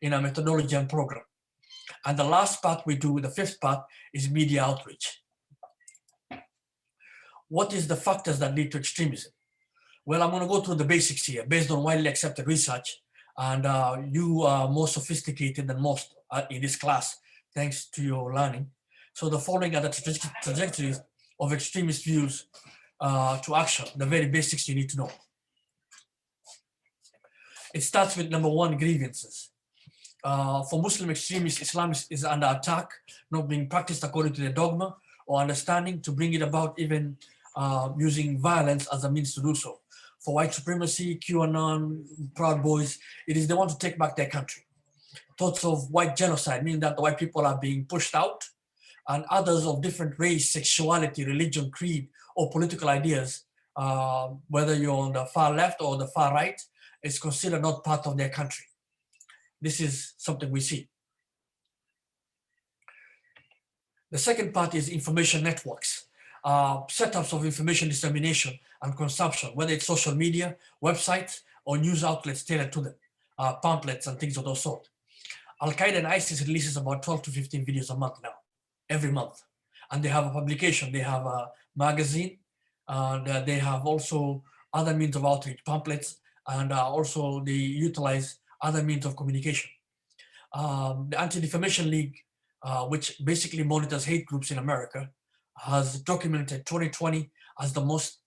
in our methodology and program. And the last part we do, the fifth part, is media outreach. What is the factors that lead to extremism? Well, I'm going to go through the basics here based on widely accepted research. And you are more sophisticated than most in this class, thanks to your learning. So the following are the trajectories of extremist views to action, the very basics you need to know. It starts with number one, grievances. For Muslim extremists, Islam is under attack, not being practiced according to their dogma or understanding, to bring it about even using violence as a means to do so. For white supremacy, QAnon, Proud Boys, it is they want to take back their country. Thoughts of white genocide, meaning that the white people are being pushed out, and others of different race, sexuality, religion, creed, or political ideas, whether you're on the far left or the far right, is considered not part of their country. This is something we see. The second part is information networks, setups of information dissemination and consumption, whether it's social media, websites, or news outlets tailored to them, pamphlets and things of those sort. Al-Qaeda and ISIS releases about 12 to 15 videos a month now, every month. And they have a publication, they have a magazine, and they have also other means of outreach, pamphlets, and also they utilize other means of communication. The Anti-Defamation League, which basically monitors hate groups in America, has documented 2020 as the most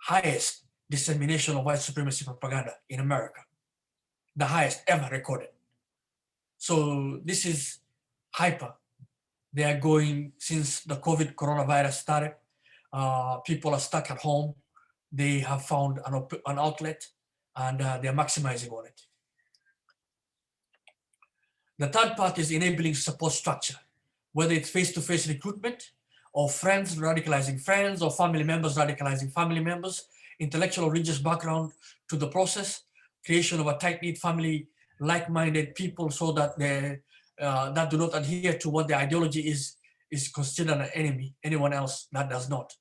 highest dissemination of white supremacy propaganda in America, the highest ever recorded. So this is hyper. They are going, since the COVID coronavirus started, people are stuck at home. They have found an outlet, and they're maximizing on it. The third part is enabling support structure, whether it's face-to-face recruitment or friends radicalizing friends or family members radicalizing family members, intellectual or religious background to the process, creation of a tight-knit family, like-minded people so that they that do not adhere to what their ideology is considered an enemy, anyone else that does not.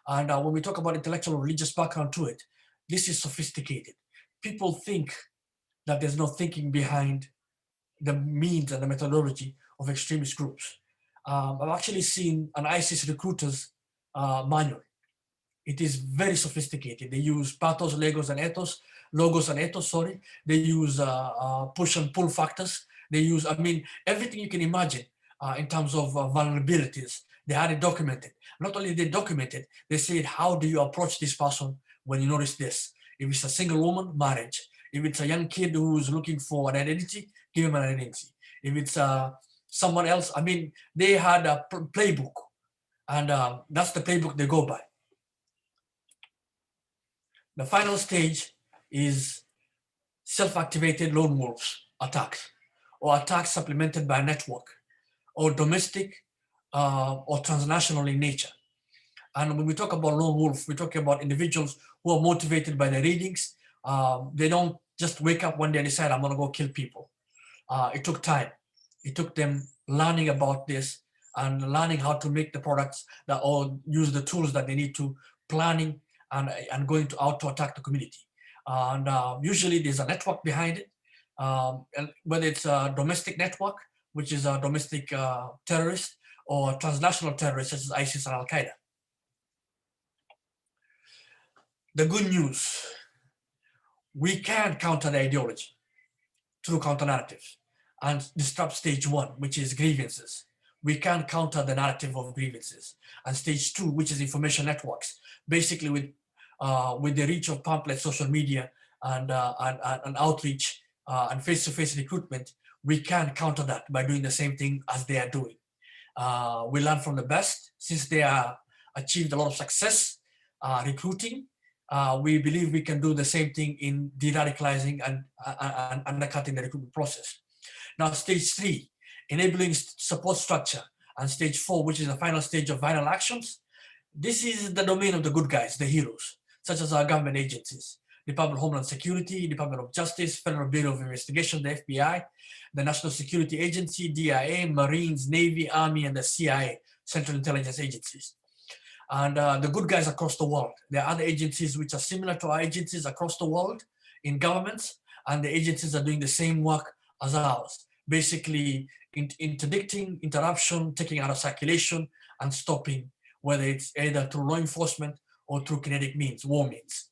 And when we talk about intellectual or religious background to it, this is sophisticated. People think that there's no thinking behind the means and the methodology of extremist groups. I've actually seen an ISIS recruiter's manual. It is very sophisticated. They use pathos, logos, and ethos, sorry. They use push and pull factors. They use, I mean, everything you can imagine in terms of vulnerabilities. They had it documented. Not only they documented, they said, how do you approach this person when you notice this? If it's a single woman, marriage. If it's a young kid who's looking for an identity, give him an identity. If it's someone else, I mean, they had a playbook, and that's the playbook they go by. The final stage is self-activated lone wolves attacks, or attacks supplemented by a network, or domestic or transnational in nature. And when we talk about lone wolf, we're talking about individuals who are motivated by their readings. They don't just wake up one day and decide, I'm gonna go kill people. It took time. It took them learning about this and learning how to make the products that, or use the tools that they need to, planning and going out to attack the community. And usually there's a network behind it, whether it's a domestic network, which is a domestic terrorist, or transnational terrorists such as ISIS and Al-Qaeda. The good news, we can counter the ideology through counter narratives and disrupt stage one, which is grievances. We can counter the narrative of grievances. And stage two, which is information networks, basically with the reach of pamphlets, social media, and outreach and face-to-face recruitment, we can counter that by doing the same thing as they are doing. We learn from the best. Since they are achieved a lot of success recruiting, we believe we can do the same thing in de-radicalizing and undercutting the recruitment process. Now, stage three, enabling support structure, and stage four, which is the final stage of viral actions. This is the domain of the good guys, the heroes, such as our government agencies, Department of Homeland Security, Department of Justice, Federal Bureau of Investigation, the FBI, the National Security Agency, DIA, Marines, Navy, Army, and the CIA, Central Intelligence Agencies. And the good guys across the world. There are other agencies which are similar to our agencies across the world in governments, and the agencies are doing the same work as ours, basically interdicting, interruption, taking out of circulation, and stopping, whether it's either through law enforcement or through kinetic means, war means.